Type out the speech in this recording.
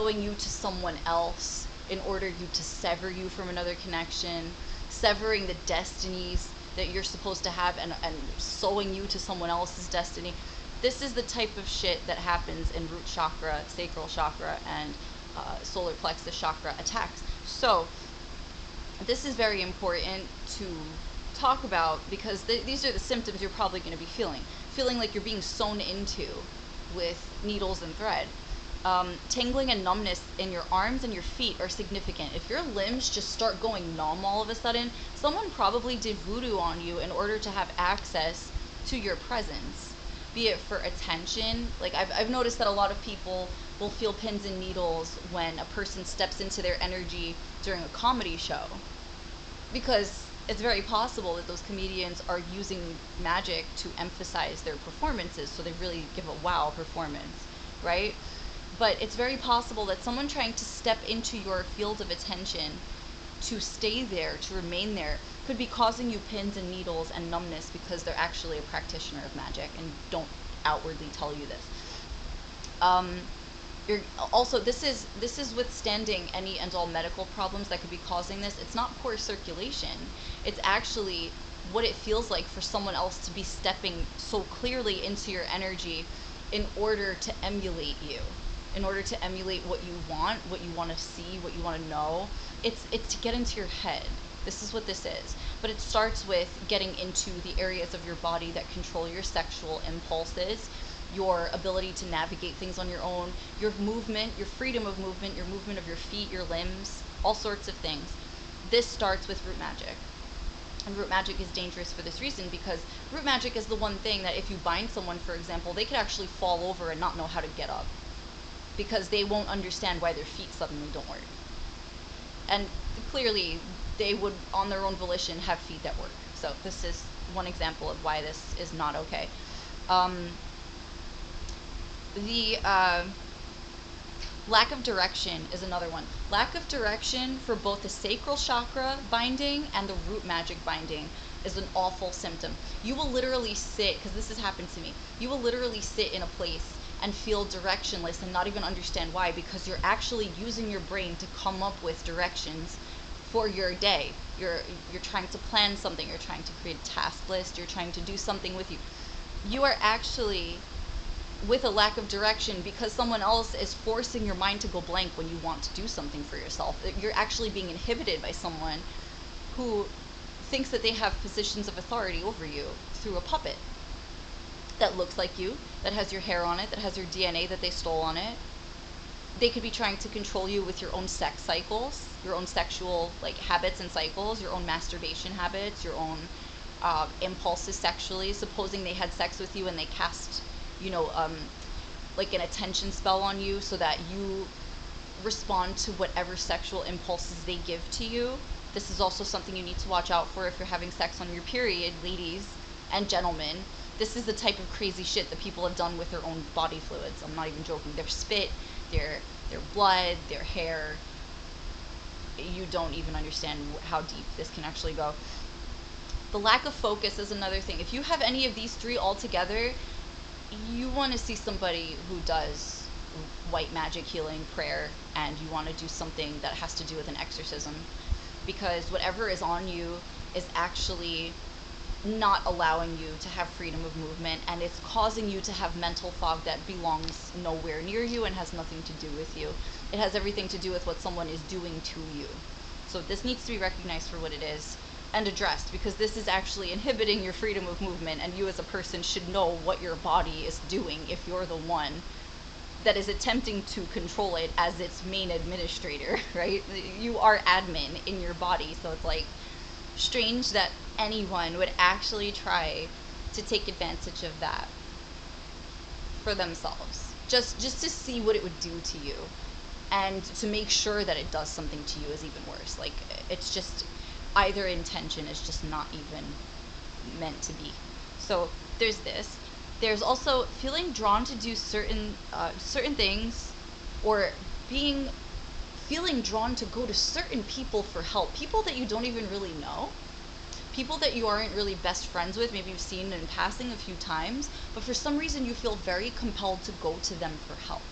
showing you to someone else in order you to sever you from another connection, severing the destinies that you're supposed to have, and sewing you to someone else's destiny. This is the type of shit that happens in root chakra, sacral chakra, and solar plexus chakra attacks. So this is very important to talk about, because these are the symptoms you're probably going to be feeling like you're being sewn into with needles and thread. Tingling and numbness in your arms and your feet are significant. If your limbs just start going numb all of a sudden, someone probably did voodoo on you in order to have access to your presence, be it for attention. Like I've noticed that a lot of people will feel pins and needles when a person steps into their energy during a comedy show, because it's very possible that those comedians are using magic to emphasize their performances, so they really give a wow performance, right? But it's very possible that someone trying to step into your field of attention, to stay there, to remain there, could be causing you pins and needles and numbness because they're actually a practitioner of magic and don't outwardly tell you this. You're also, this is withstanding any and all medical problems that could be causing this. It's not poor circulation. It's actually what it feels like for someone else to be stepping so clearly into your energy in order to emulate you, in order to emulate what you want to see, what you want to know. It's to get into your head. This is what this is. But it starts with getting into the areas of your body that control your sexual impulses, your ability to navigate things on your own, your movement, your freedom of movement, your movement of your feet, your limbs, all sorts of things. This starts with root magic. And root magic is dangerous for this reason, because root magic is the one thing that if you bind someone, for example, they could actually fall over and not know how to get up, because they won't understand why their feet suddenly don't work. And clearly, they would, on their own volition, have feet that work. So this is one example of why this is not okay. The lack of direction is another one. Lack of direction for both the sacral chakra binding and the root magic binding is an awful symptom. You will literally sit, because this has happened to me, you will literally sit in a place and feel directionless and not even understand why, because you're actually using your brain to come up with directions for your day. You're trying to plan something, you're trying to create a task list, you're trying to do something with you. You are actually with a lack of direction because someone else is forcing your mind to go blank when you want to do something for yourself. You're actually being inhibited by someone who thinks that they have positions of authority over you through a puppet that looks like you, that has your hair on it, that has your DNA that they stole on it. They could be trying to control you with your own sex cycles, your own sexual habits and cycles, your own masturbation habits, your own impulses sexually, supposing they had sex with you and they cast an attention spell on you so that you respond to whatever sexual impulses they give to you. This is also something you need to watch out for if you're having sex on your period, ladies and gentlemen. This is the type of crazy shit that people have done with their own body fluids. I'm not even joking. Their spit, their blood, their hair. You don't even understand how deep this can actually go. The lack of focus is another thing. If you have any of these three all together, you want to see somebody who does white magic healing prayer, and you want to do something that has to do with an exorcism, because whatever is on you is actually not allowing you to have freedom of movement, and it's causing you to have mental fog that belongs nowhere near you and has nothing to do with you. It has everything to do with what someone is doing to you. So this needs to be recognized for what it is and addressed, because this is actually inhibiting your freedom of movement, and you as a person should know what your body is doing if you're the one that is attempting to control it as its main administrator, right? You are admin in your body, so it's strange that anyone would actually try to take advantage of that for themselves, just to see what it would do to you, and to make sure that it does something to you is even worse. It's just, either intention is just not even meant to be. So there's this. There's also feeling drawn to do certain things, or feeling drawn to go to certain people for help. People that you don't even really know. People that you aren't really best friends with, maybe you've seen in passing a few times, but for some reason you feel very compelled to go to them for help.